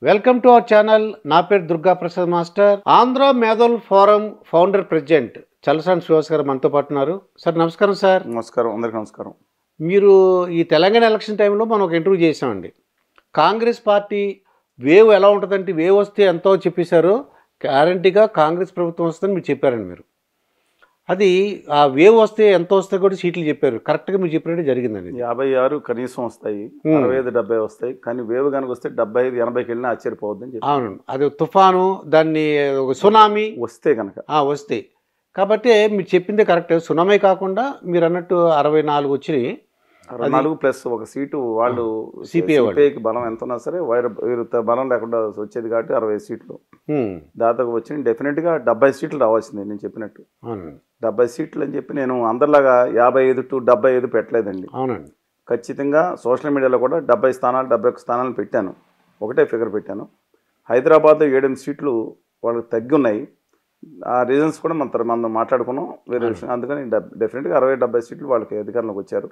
Welcome to our channel. నా పేరు Durga Prasad master. Andhra మేధోల్ forum founder president Chalasani Srinivas గారు మనతో పాటు ఉన్నారు. సార్ నమస్కారం. సార్ నమస్కారం, అందరికీ నమస్కారం. మీరు ఈ తెలంగాణ ఎలక్షన్ టైంలో మనం ఒక ఇంటర్వ్యూ చేసామండి. కాంగ్రెస్ పార్టీ వేవ్ ఎలా ఉంటుందంటే వేవ్ వస్తే ఎంతో చెప్పేశారు, గ్యారంటీగా కాంగ్రెస్ ప్రభుత్వం వస్తుందని మీరు చెప్పారండి. మీరు అది ఆ వేవ్ వస్తే ఎంత వస్తే కూడా సీట్లు చెప్పారు. కరెక్ట్గా మీరు చెప్పినట్టు జరిగిందండి. 56 కనీసం వస్తాయి, 65, 70 వస్తాయి. కానీ వేవ్ కనుక వస్తే 75, 80కి వెళ్ళినా ఆశ్చర్యపోవద్దని చెప్పి. అవును, అది తుఫాను, దాన్ని ఒక సునామీ వస్తే కనుక వస్తాయి. కాబట్టి మీరు చెప్పిందే కరెక్ట్. సునామీ కాకుండా మీరు అన్నట్టు 64 వచ్చినాయి. 64 ప్లస్ ఒక సీటు వాళ్ళు సిపిఐకి బలం ఎంత ఉన్నా సరే వీరు బలం లేకుండా వచ్చేది కాబట్టి 60 సీట్లు దాదాపు వచ్చినాయి. డెఫినెట్గా 70 సీట్లు రావాల్సిందే. నేను చెప్పినట్టు 70 సీట్లు అని చెప్పి నేను అందరిలాగా 55 to 75 పెట్టలేదండి. అవునండి, ఖచ్చితంగా సోషల్ మీడియాలో కూడా 70 స్థానాలు 71 స్థానాలు పెట్టాను. ఒకటే ఫిగర్ పెట్టాను. హైదరాబాద్లో 7 సీట్లు వాళ్ళకి తగ్గి ఉన్నాయి. ఆ రీజన్స్ కూడా మనం మాట్లాడుకున్నాం వేరే విషయం. అందుకని డెఫినెట్గా 60-70 సీట్లు వాళ్ళకి అధికారంలోకి వచ్చారు.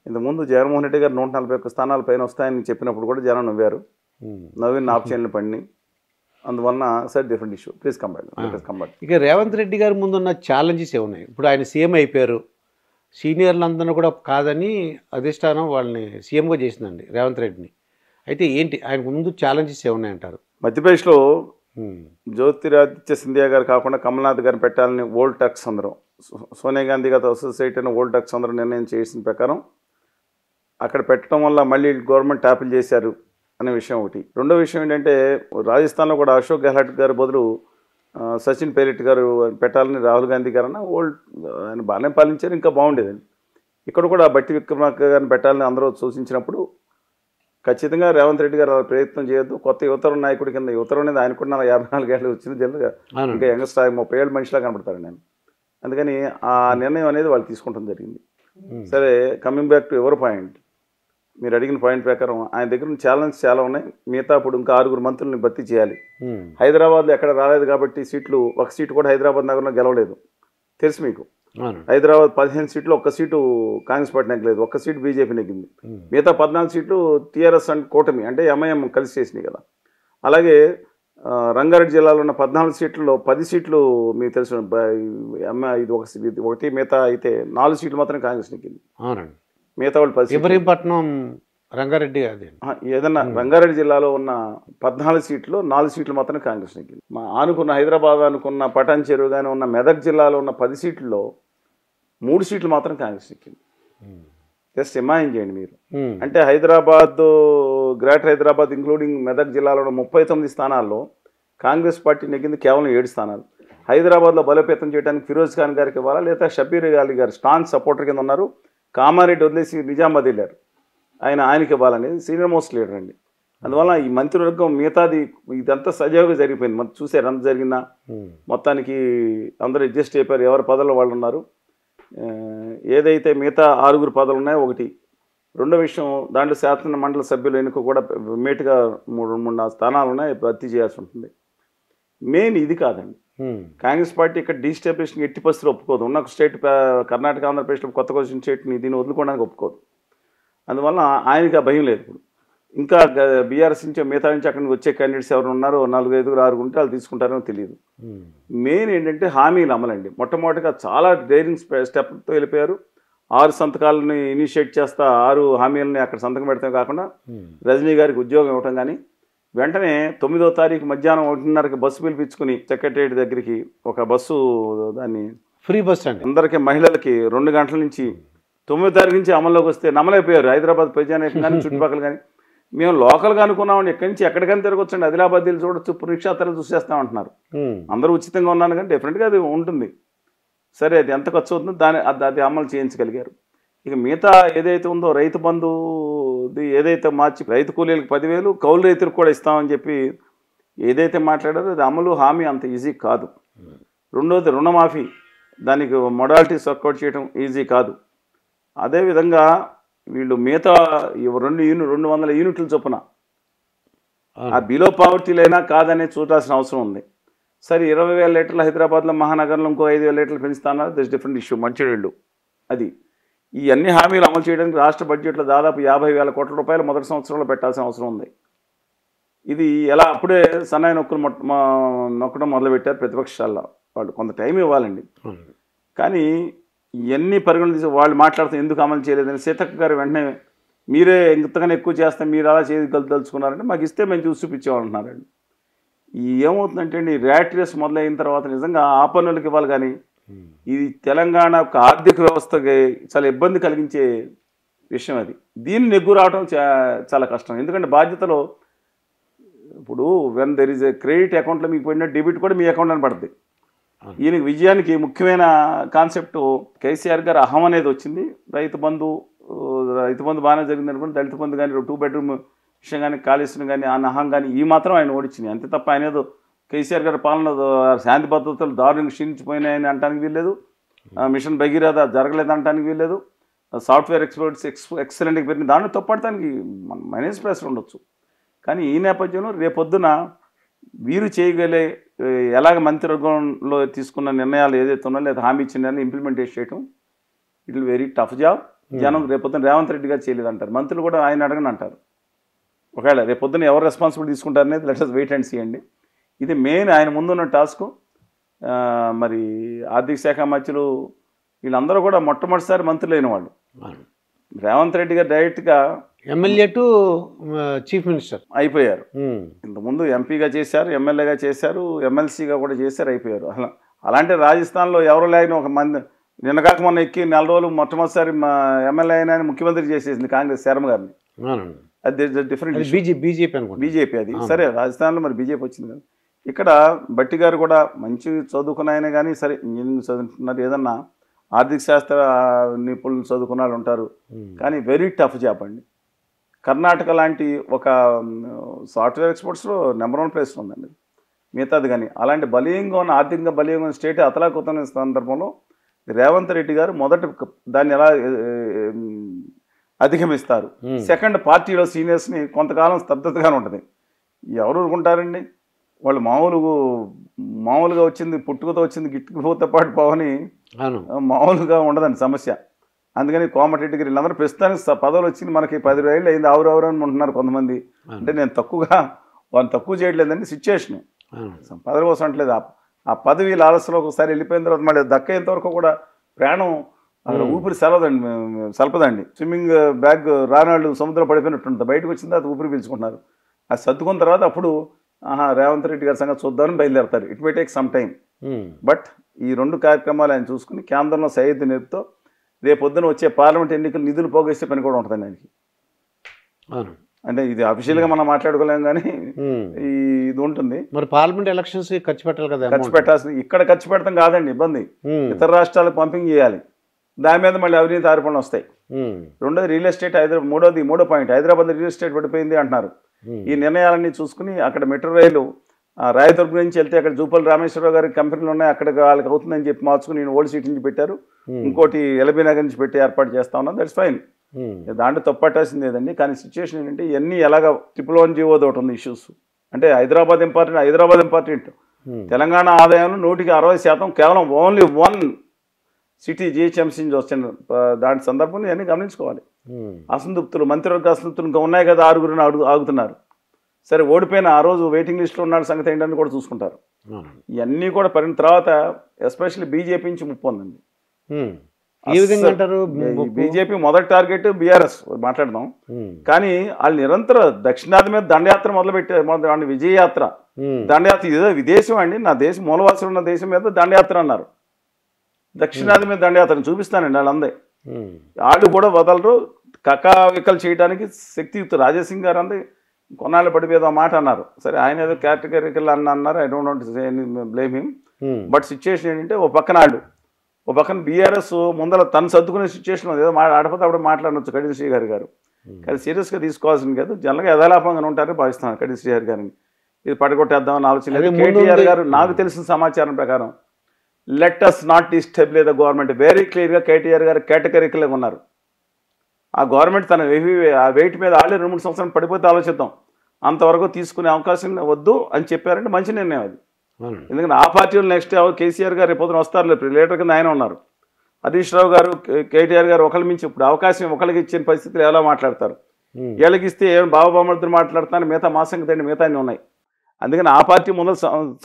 ఇంతకుముందు జగన్మోహన్ రెడ్డి గారు 141 స్థానాల పైన వస్తాయని చెప్పినప్పుడు కూడా జనం నవ్వారు. నవ్విన ఆప్షన్లు పడినాయి. అందువలన sir different issue. Please combine. ఇక రేవంత్ రెడ్డి గారి ముందున్న ఛాలెంజెస్ ఏమున్నాయి? ఇప్పుడు ఆయన సీఎం అయిపోయారు, సీనియర్లందరూ కూడా కాదని అధిష్టానం వాళ్ళని సీఎంగా చేసిందండి రేవంత్ రెడ్డిని. అయితే ఏంటి ఆయనకు ముందు ఛాలెంజెస్ ఏమున్నాయంటారు? మధ్యప్రదేశ్లో జ్యోతిరాదిత్య సింధియా గారు కాకుండా కమల్నాథ్ గారిని పెట్టాలని ఓల్డ్ టక్స్ అందరం, సోనియా గాంధీ గారితో అసోసియేట్ అయిన ఓల్డ్ టక్స్ అందరూ నిర్ణయం చేసిన ప్రకారం అక్కడ పెట్టడం వల్ల మళ్ళీ గవర్నమెంట్ ట్యాపిల్ చేశారు అనే విషయం ఒకటి. రెండో విషయం ఏంటంటే రాజస్థాన్లో కూడా అశోక్ గెహ్లాట్ గారి బదులు సచిన్ పైలట్ గారు పెట్టాలని రాహుల్ గాంధీ గారు అన్న ఆయన బాగానే పాలించారు, ఇంకా బాగుండేదండి. ఇక్కడ కూడా బట్టి విక్రమార్క గారిని పెట్టాలని అందరూ సూచించినప్పుడు ఖచ్చితంగా రేవంత్ రెడ్డి గారు ప్రయత్నం చేయొద్దు. కొత్త యువతరం నాయకుడి కింద యువతరం అనేది ఆయన కూడా 54 ఏళ్ళు వచ్చింది. జనరల్గా ఇంకా యంగ్స్టర్ 30 ఏళ్ళ మనిషిలా కనపడతారు నేను. అందుకని ఆ నిర్ణయం అనేది వాళ్ళు తీసుకోవడం జరిగింది. సరే, coming back to ever point, మీరు అడిగిన పాయింట్ ప్రకారం ఆయన దగ్గర ఛాలెంజ్ చాలా ఉన్నాయి. మిగతా ఇప్పుడు ఇంకా 6 మంత్రుల్ని భర్తీ చేయాలి. హైదరాబాద్లో ఎక్కడ రాలేదు కాబట్టి సీట్లు, ఒక సీటు కూడా హైదరాబాద్ నగరంలో గెలవలేదు తెలుసు మీకు. హైదరాబాద్ 15 సీట్లు, ఒక్క సీటు కాంగ్రెస్ పార్టీ నెగ్గలేదు, ఒక్క సీటు బీజేపీ నెగ్గింది. మిగతా 14 సీట్లు టీఆర్ఎస్ అండ్ కూటమి అంటే ఎంఐఎం కలిసి చేసినాయి కదా. అలాగే రంగారెడ్డి జిల్లాలో ఉన్న 14 సీట్లలో 10 సీట్లు మీకు తెలుసు ఇది ఒకటి, మిగతా అయితే 4 సీట్లు మాత్రం కాంగ్రెస్ నెగ్గింది. మిగతా వాళ్ళు 10. ఇబ్రహీంపట్నం రంగారెడ్డి ఏదన్నా రంగారెడ్డి జిల్లాలో ఉన్న 14 సీట్లు 4 సీట్లు మాత్రం కాంగ్రెస్ నెగ్గింది. ఆనుకున్న హైదరాబాద్ అనుకున్న పటాన్ చెరువు కానీ ఉన్న మెదక్ జిల్లాలో ఉన్న 10 సీట్లలో 3 సీట్లు మాత్రం కాంగ్రెస్ నెగ్గింది. జస్ట్ ఇమాజిన్ చేయండి మీరు. అంటే హైదరాబాద్, గ్రేటర్ హైదరాబాద్ ఇంక్లూడింగ్ మెదక్ జిల్లాలో ఉన్న 39 స్థానాల్లో కాంగ్రెస్ పార్టీ నెగ్గింది కేవలం 7 స్థానాలు. హైదరాబాద్లో బలోపేతం చేయడానికి ఫిరోజ్ ఖాన్ గారికి ఇవ్వాలా, లేదా షబీర్ అలీ గారు స్ట్రాంగ్ సపోర్టర్ కింద ఉన్నారు. కామారెడ్డి వదిలేసి నిజామాబాద్ వెళ్ళారు, ఆయనకి ఇవ్వాలనేది సీనియర్ మోస్ట్ లీడర్ అండి. అందువల్ల ఈ మంత్రివర్గం మిగతాది ఇదంతా సజావుగా జరిగిపోయింది. మనం చూసారు ఎంత జరిగిందా. మొత్తానికి అందరూ అడ్జస్ట్ అయిపోయారు, ఎవరి పదవులు వాళ్ళు ఉన్నారు. ఏదైతే మిగతా 6 పదవులు ఉన్నాయో ఒకటి. రెండో విషయం, దాంట్లో శాసన మండలి సభ్యులు ఎన్నిక కూడా మేటుగా 3 స్థానాలు ఉన్నాయి, భర్తీ చేయాల్సి ఉంటుంది. మెయిన్ ఇది కాదండి, కాంగ్రెస్ పార్టీ ఇక్కడ డీస్టాబ్లిష్ని ఎట్టి పరిస్థితులు ఒప్పుకోదు. ఉన్న స్టేట్ కర్ణాటక, ఆంధ్రప్రదేశ్లో కొత్తగా వచ్చిన స్టేట్ని దీన్ని వదులుకోవడానికి ఒప్పుకోదు. అందువల్ల ఆయనకి ఆ భయం లేదు. ఇప్పుడు ఇంకా బీఆర్ఎస్ నుంచి మిగతా నుంచి అక్కడికి వచ్చే క్యాండిడేట్స్ ఎవరు ఉన్నారో 4, 5, 6 ఉంటే వాళ్ళు తీసుకుంటారో తెలియదు. మెయిన్ ఏంటంటే హామీలు అమలండి. మొట్టమొదటిగా చాలా డైరింగ్ స్టెప్తో వెళ్ళిపోయారు. 6 సంతకాలను ఇనిషియేట్ చేస్తా 6 హామీలని అక్కడ సంతకం పెడతాం కాకుండా రజనీ గారికి ఉద్యోగం ఇవ్వటం కానీ, వెంటనే 9వ తారీఖు మధ్యాహ్నం 1:30కి బస్సు పిలిపించుకుని సెక్రటరియట్ దగ్గరికి ఒక బస్సు, దాన్ని ఫ్రీ బస్ అండి అందరికీ, మహిళలకి 2 గంటల నుంచి 9వ తారీఖు నుంచి అమల్లోకి వస్తే నమ్మలేకపోయారు హైదరాబాద్ ప్రజానీకం కానీ చుట్టుపక్కల కానీ. మేము లోకల్గా అనుకున్నామండి, ఎక్కడి నుంచి ఎక్కడికైనా తిరగొచ్చండి, ఆదిలాబాద్ వెళ్ళి చూడొచ్చు, పురుక్షేత్రాలు చూసేస్తామంటున్నారు. అందరూ ఉచితంగా ఉన్నాను కానీ డెఫినెట్గా అది ఉంటుంది. సరే, అది ఎంత ఖర్చు అవుతుందో అది అమలు చేయించగలిగారు. ఇక మిగతా ఏదైతే ఉందో రైతు బంధు ఏదైతే మార్చి రైతు కూలీలకు 10,000, కౌలు రైతులకు కూడా ఇస్తామని చెప్పి ఏదైతే మాట్లాడారో అది అమలు హామీ అంత ఈజీ కాదు. రెండోది రుణమాఫీ, దానికి మొడాలిటీస్ వర్కౌట్ చేయడం ఈజీ కాదు. అదేవిధంగా వీళ్ళు మిగతా 200 యూనిట్ల చొప్పున ఆ బిలో పావర్టీలైనా కాదనే చూడాల్సిన అవసరం ఉంది. సరే, 20,000 లీటర్లు హైదరాబాద్లో మహానగరంలో ఇంకో 5,000 లీటర్లు పెంచుతున్నారు, దట్స్ డిఫరెంట్ ఇష్యూ. మంచినీళ్ళు అది. ఈ అన్ని హామీలు అమలు చేయడానికి రాష్ట్ర బడ్జెట్లో దాదాపు 50,000 కోట్ల రూపాయలు మొదటి సంవత్సరంలో పెట్టాల్సిన అవసరం ఉంది. ఇది ఎలా అప్పుడే సన్నాయి నొక్కడం మొదలుపెట్టారు ప్రతిపక్షాల్లో. వాళ్ళు కొంత టైం ఇవ్వాలండి. కానీ ఇవన్నీ పరిగణలు తీసి వాళ్ళు మాట్లాడుతూ ఎందుకు అమలు చేయలేదని సీతక్క గారు వెంటనే మీరే ఇంతగానే ఎక్కువ చేస్తే మీరు అలా చేయగలుగుతున్నారంటే మాకు ఇస్తే మేము చూసి చూపించేవాళ్ళంటున్నారండి. ఏమవుతుందంటే అండి, ర్యాట్ రేస్ మొదలైన తర్వాత నిజంగా ఆ పనులకు ఇవ్వాలి. కానీ ఇది తెలంగాణ యొక్క ఆర్థిక వ్యవస్థకి చాలా ఇబ్బంది కలిగించే విషయం. అది దీన్ని నెగ్గు రావడం చాలా కష్టం. ఎందుకంటే బాధ్యతలో ఇప్పుడు when there is a credit అకౌంట్లో మీకు పోయిన డెబిట్ కూడా మీ అకౌంట్ అని పడుతుంది. ఈయనకి విజయానికి ముఖ్యమైన కాన్సెప్ట్ కేసీఆర్ గారు అహం అనేది వచ్చింది. రైతు బంధు బాగానే జరిగింది అనుకోండి. దళిత బంధు కానీ 2 బెడ్రూమ్ విషయం కానీ కాళేశ్వరం కానీ ఆ అహం కానీ ఈ మాత్రం ఆయన ఓడించింది. అంతే తప్ప ఆయన ఏదో కేసీఆర్ గారి పాలన శాంతి భద్రతలు దారుణంగా క్షీణించిపోయినాయని అనడానికి వీల్లేదు. మిషన్ భగీరథ జరగలేదు అనడానికి వీల్లేదు. సాఫ్ట్వేర్ ఎక్సలెంట్గా పెరిగిన దాన్ని తప్పడటానికి మైనస్ ప్రెస్ ఉండొచ్చు. కానీ ఈ నేపథ్యంలో రేపొద్దున వీరు చేయగలే ఎలాగ మంత్రివర్గంలో తీసుకున్న నిర్ణయాలు ఏదైతే ఉన్నాయో లేదా హామీ ఇచ్చిన ఇంప్లిమెంట్ చేయటం it will very tough job. జనం రేపొద్దున రేవంత్ రెడ్డి గారు చేయలేదు అంటారు, మంత్రులు కూడా ఆయన అడగని అంటారు. ఒకవేళ రేపొద్దున ఎవరు రెస్పాన్సిబిలిటీ తీసుకుంటారనేది let us wait and see అండి. ఇది మెయిన్ ఆయన ముందున్న టాస్క్. మరి ఆర్థిక శాఖ మంత్రులు వీళ్ళందరూ కూడా మొట్టమొదటిసారి మంత్రులు అయిన వాళ్ళు. రేవంత్ రెడ్డి గారు డైరెక్ట్గా ఎమ్మెల్యే టు చీఫ్ మినిస్టర్ అయిపోయారు. ఇంతకుముందు ఎంపీగా చేశారు, ఎమ్మెల్యేగా చేశారు, ఎమ్మెల్సీగా కూడా చేశారు, అయిపోయారు. అలాంటి రాజస్థాన్లో ఎవరు లేని ఒక మంది నిన్నగాక మొన్న ఎక్కి 4 రోజులు మొట్టమొదటిసారి మా ఎమ్మెల్యే అయినా ముఖ్యమంత్రి చేసేసింది కాంగ్రెస్ శర్మ గారిని. అది డిఫరెంట్ బీజేపీ అది. సరే రాజస్థాన్లో మరి బీజేపీ వచ్చింది కదా. ఇక్కడ బట్టి గారు కూడా మంచి చదువుకున్న ఆయన కానీ సరే ఇంజనీరింగ్ చదువుతున్నారు, ఏదన్నా ఆర్థిక శాస్త్ర నిపుణులు చదువుకున్న వాళ్ళు ఉంటారు. కానీ వెరీ టఫ్ జాబ్ అండి. కర్ణాటక లాంటి ఒక సాఫ్ట్వేర్ ఎక్స్పోర్ట్స్లో నెంబర్ 1 ప్లేస్ ఉందండి. మిగతాది కానీ అలాంటి బలీయంగా ఉన్న ఆర్థికంగా బలీయంగా ఉన్న స్టేట్ అతలాకుతల సందర్భంలో రేవంత్ రెడ్డి గారు మొదట దాన్ని ఎలా అధిగమిస్తారు. సెకండ్ పార్టీలో సీనియర్స్ని కొంతకాలం స్తబ్దతగానే ఉంటుంది. ఎవరు ఊరుకుంటారండి? వాళ్ళు మామూలుగా వచ్చింది పుట్టుకతో వచ్చింది గిట్టుకుపోతే పాటు పోవని మామూలుగా ఉండదండి సమస్య. అందుకని కోమటిరెడ్డి గారు వీళ్ళందరూ ప్రస్తుతానికి పదవులు వచ్చింది మనకి 10 ఏళ్ళు అయింది, ఆవురు అని ఉంటున్నారు కొంతమంది. అంటే నేను వాళ్ళని తక్కువ చేయట్లేదండి, సిచ్యువేషన్ పదవి కోసం అంటలేదు. ఆ పదవి లాలసలో ఒకసారి వెళ్ళిపోయిన తర్వాత మళ్ళీ దక్కేంత వరకు కూడా ప్రాణం అక్కడ ఊపిరి సలపదండి. స్విమ్మింగ్ బ్యాగ్ రానాళ్ళు సముద్రం పడిపోయినట్టుంటుంది, బయటకు వచ్చిన తర్వాత ఊపిరి పీల్చుకుంటున్నారు. అది సర్దుకున్న తర్వాత అప్పుడు రేవంత్ రెడ్డి గారి సంగతి చూద్దామని బయలుదేరతారు. It may take some time. But ఈ 2 కార్యక్రమాలు ఆయన చూసుకుని కేంద్రంలో సయ్యద్ నేర్పుతో రేపొద్దున వచ్చే పార్లమెంట్ ఎన్నికలు నిధులు పోగేస్తే పని కూడా ఉంటుందండి ఆయనకి. అంటే ఇది అఫీషియల్గా మనం మాట్లాడుకోలేము కానీ ఇది ఉంటుంది. మరి పార్లమెంట్ ఎలక్షన్స్ ఖర్చు పెట్టాలి కదా. ఖర్చు పెట్టాల్సింది ఇక్కడ ఖర్చు పెడతాం కాదండి ఇబ్బంది, ఇతర రాష్ట్రాలకు పంపింగ్ చేయాలి. దాని మీద మళ్ళీ అవినీతి ఆరోపణలు వస్తాయి. రెండోది రియల్ ఎస్టేట్, మూడో పాయింట్ హైదరాబాద్ రియల్ ఎస్టేట్ పడిపోయింది అంటున్నారు. ఈ నిర్ణయాలన్నీ చూసుకుని అక్కడ మెట్రో రైలు రాయదుర్గం నుంచి వెళ్తే అక్కడ జూపల్ రామేశ్వరరావు గారి కంపెనీలు ఉన్నాయి, అక్కడ వాళ్ళకి అవుతుందని చెప్పి మార్చుకుని నేను ఓల్డ్ సిటీ నుంచి పెట్టారు, ఇంకోటి ఎల్బీ నగర్ నుంచి పెట్టి ఏర్పాటు చేస్తా ఉన్నాను. దట్స్ ఫైన్, దాంట్లో తప్పట్టాల్సింది లేదండి. కానీ సిచ్యువేషన్ ఏంటంటే ఇవన్నీ ఎలాగ 111 ఒకటి ఉంది ఇష్యూస్. అంటే హైదరాబాద్ ఇంపార్టెంట్. తెలంగాణ ఆదాయంలో 160% కేవలం ఓన్లీ 1 సిటీ జిహెచ్ఎంసీ నుంచి వస్తున్న దాని సందర్భంలో ఇవన్నీ గమనించుకోవాలి. అసంతృప్తులు, మంత్రివర్గ అసంతృప్తులు ఇంకా ఉన్నాయి కదా, 6 ఆగుతున్నారు. సరే ఓడిపోయిన ఆ రోజు వెయిటింగ్ లిస్ట్లో ఉన్న సంగతి ఏంటని కూడా చూసుకుంటారు. ఇవన్నీ కూడా పడిన తర్వాత ఎస్పెషల్లీ బీజేపీ నుంచి ముప్పు ఉందండి. బీజేపీ మొదటి టార్గెట్ బీఆర్ఎస్ మాట్లాడదాం. కానీ వాళ్ళు నిరంతరం దక్షిణాది మీద దండయాత్ర మొదలుపెట్టారు. విజయయాత్ర దండయాత్ర ఇదే విదేశం అండి, నా దేశం మూలవాసులు ఉన్న దేశం మీద దండయాత్ర అన్నారు. దక్షిణాది మీద దండయాత్రను చూపిస్తానండి వాళ్ళందే. వాళ్ళు కూడా వదలరు. కకావికలు చేయడానికి శక్తియుక్త రాజాసింగ్ గారు అందే కొన్నాళ్ళు పడిపోయేదో మాట అన్నారు. సరే ఆయన ఏదో కేటగిరికల్ అన్నారు, I don't want to say any blame him. But situation ఏంటంటే ఓ పక్కన బీఆర్ఎస్ ముందర తను సర్దుకునే సిచ్యువేషన్ ఏదో ఆడపోతే అప్పుడు మాట్లాడవచ్చు కడియం శ్రీహరి గారు. కానీ సీరియస్గా తీసుకోవాల్సింది కాదు, జనరల్గా యథాలాపంగా ఉంటారని భావిస్తున్నాను కడియం శ్రీహరి గారిని. ఇది పడగొట్టేద్దామని ఆలోచన. కేటీఆర్ గారు నాకు తెలిసిన సమాచారం ప్రకారం let us not destabilise the government very క్లియర్గా కేటీఆర్ గారు కేటగిరికల్గా ఉన్నారు. ఆ గవర్నమెంట్ తన ఆ వెయిట్ మీద ఆల్రెడీ 2-3 సంవత్సరాలు పడిపోతే ఆలోచిద్దాం, అంతవరకు తీసుకునే అవకాశం వద్దు అని చెప్పారంటే మంచి నిర్ణయం అది. ఎందుకంటే ఆ పార్టీలో నెక్స్ట్ కేసీఆర్ గారు రేపు వస్తారు, లీడర్ కింద ఆయన ఉన్నారు. హరీష్ రావు గారు, కేటీఆర్ గారు ఒకళ్ళ మించి ఇప్పుడు అవకాశం ఒకరికి ఇచ్చిన పరిస్థితులు ఎలా మాట్లాడతారు. వీళ్ళకి ఇస్తే బాబామర్దులు మాట్లాడుతాను, మిగతా మా సంగతి అండి, మిగతా అన్నీ ఉన్నాయి. అందుకని ఆ పార్టీ ముందర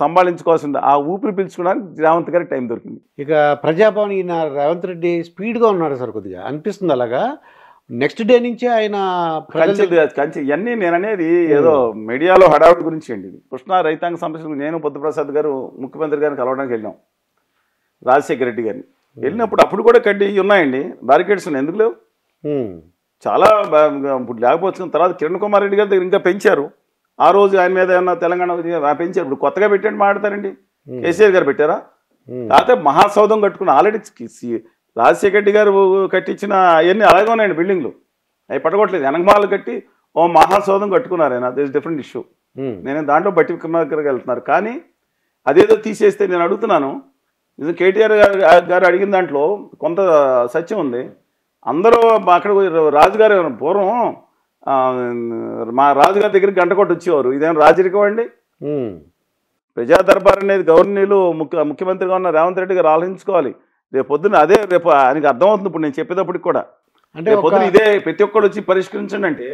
సంభాళించుకోవాల్సింది. ఆ ఊపిరి పీల్చుకోవడానికి రేవంత్ గారికి టైం దొరికింది. ఇక ప్రజాభవన్ ఈయన రేవంత్ రెడ్డి స్పీడ్గా ఉన్నాడు సార్, కొద్దిగా అనిపిస్తుంది అలాగా. నెక్స్ట్ డే నుంచే ఆయన కంచె ఇవన్నీ నేను అనేది ఏదో మీడియాలో హడావుడి గురించి అండి. ఇది కృష్ణా రైతాంగ సమస్యలు నేను బుద్ధప్రసాద్ గారు ముఖ్యమంత్రి గారిని కలవడానికి వెళ్ళాం, రాజశేఖర రెడ్డి గారిని. వెళ్ళినప్పుడు అప్పుడు కూడా కడ్డీ ఉన్నాయండి, బ్యారికేడ్స్ ఉన్నాయి, ఎందుకు లేవు? చాలా ఇప్పుడు లేకపోవచ్చు. తర్వాత కిరణ్ కుమార్ రెడ్డి గారి దగ్గర ఇంకా పెంచారు. ఆ రోజు ఆయన మీద ఏమన్నా తెలంగాణ పెంచారు. ఇప్పుడు కొత్తగా పెట్టండి మాట్లాడతారండి. కేసీఆర్ గారు పెట్టారా? కాకపోతే మహాసౌధం కట్టుకున్న ఆల్రెడీ రాజశేఖర రెడ్డి గారు కట్టించిన అవన్నీ అలాగే ఉన్నాయండి బిల్డింగ్లు, అవి పట్టగొట్టలేదు. వెనకమాలు కట్టి ఓ మహాసౌధం కట్టుకున్నారు ఆయన, దిస్ డిఫరెంట్ ఇష్యూ. నేను దాంట్లో బట్టి విక్రమార్కర్కి వెళ్తున్నారు. కానీ అదేదో తీసేస్తే నేను అడుగుతున్నాను, నిజం కేటీఆర్ గారు అడిగిన దాంట్లో కొంత సత్యం ఉంది. అందరూ అక్కడ రాజుగారు పూర్వం మా రాజుగారి దగ్గరికి గంట కొట్టి వచ్చేవారు. ఇదేం రాజరికం అండి? ప్రజా దర్బార్ అనేది గవర్నీలు ముఖ్యమంత్రిగా ఉన్న రేవంత్ రెడ్డి గారు ఆలోచించుకోవాలి. రేపు పొద్దున అదే రేపు ఆయనకి అర్థమవుతుంది ఇప్పుడు నేను చెప్పేటప్పటికి కూడా. అంటే పొద్దున ఇదే ప్రతి ఒక్కరు వచ్చి పరిష్కరించండి అంటే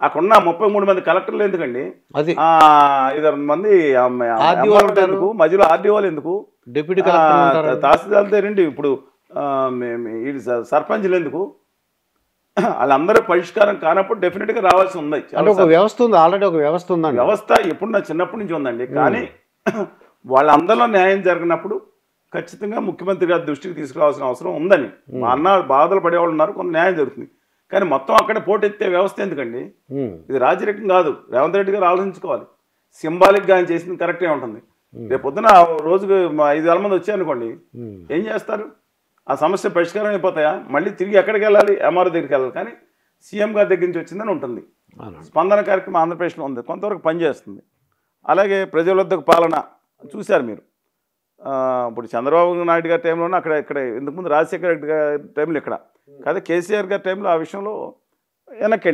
అక్కడున్న 33 మంది కలెక్టర్లు ఎందుకండి, 5 మంది ఎందుకు, మధ్యలో ఆర్డీఓలు ఎందుకు, డిప్యూటీ తహసీల్దార్తో రండి, ఇప్పుడు సర్పంచ్లు ఎందుకు, వాళ్ళందరూ పరిష్కారం కానప్పుడు డెఫినెట్గా రావాల్సి ఉంది. ఒక వ్యవస్థ ఉంది, ఆల్రెడీ ఒక వ్యవస్థ ఉందండి. వ్యవస్థ ఎప్పుడు నా చిన్నప్పటి నుంచి ఉందండి. కానీ వాళ్ళందరిలో న్యాయం జరిగినప్పుడు ఖచ్చితంగా ముఖ్యమంత్రి గారి దృష్టికి తీసుకురావాల్సిన అవసరం ఉందని మా అన్న బాధలు పడేవాళ్ళు ఉన్నారు. కొంత న్యాయం జరుగుతుంది. కానీ మొత్తం అక్కడే పోటెత్తే వ్యవస్థ ఎందుకండి? ఇది రాజరికం కాదు. రేవంత్ రెడ్డి గారు ఆలోచించుకోవాలి. సింబాలిక్గా ఆయన చేసింది కరెక్టే ఉంటుంది. రేపు పొద్దున రోజుకు 5,000 మంది వచ్చాయనుకోండి, ఏం చేస్తారు? ఆ సమస్య పరిష్కారం అయిపోతాయా? మళ్ళీ తిరిగి ఎక్కడికి వెళ్ళాలి? ఎంఆర్ఓ దగ్గరికి వెళ్ళాలి. కానీ సీఎం గారి దగ్గర నుంచి వచ్చిందని ఉంటుంది. స్పందన కార్యక్రమం ఆంధ్రప్రదేశ్లో ఉంది, కొంతవరకు పనిచేస్తుంది. అలాగే ప్రజల వద్దకు పాలన చూశారు మీరు. ఇప్పుడు చంద్రబాబు నాయుడు గారి టైంలోనే ఇక్కడ ఇంతకుముందు రాజశేఖర రెడ్డి గారి టైంలో ఇక్కడ, కాదు కేసీఆర్ గారి టైంలో ఆ విషయంలో వెనక్కి వెళ్ళారు.